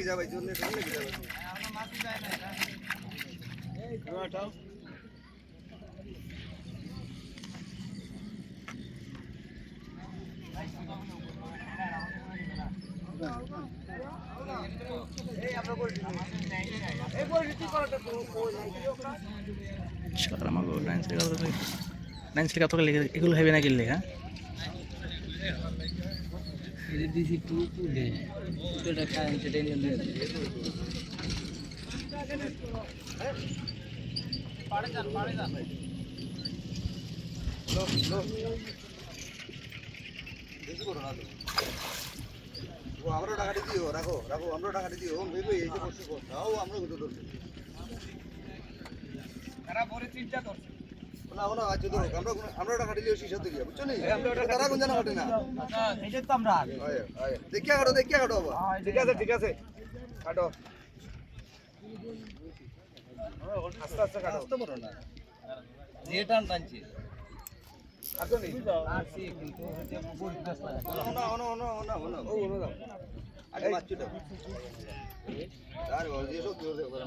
লেগে যাবে জন্য টান লেগে যাবে হটাও এই আমরা করে দিই এই পরিস্থিতি করাটা তো কই নাই শালা আমাগো নাইন সিল কত লিখে এগুলো হবে না কি লেখা ఇది తీసి two two day two entertainment পাড়ে যান লো বেশি করো না তো ও আমরা টাকাটি দিও রাখো আমরা টাকাটি দিও ভেবে এই যে বসে করছাও আমরা কত ধরছি এরা পরে চিন্তা করছে না আজ ধরো আমরা টাকাটি লিও শিশা দিই বুঝছো নি তারা কোন জানা কাটে না এটা তো আমরা আয় দেখিয়া কাটো বাবা ঠিক আছে কাটো আস্তে কাটো আস্তে বড় না যে টান টানছে আসনি আসি কিন্তু হচ্ছে বহুত গাছ লাগা না আগে মাছ চুটা আরে বাবা এসব কি হতে পারে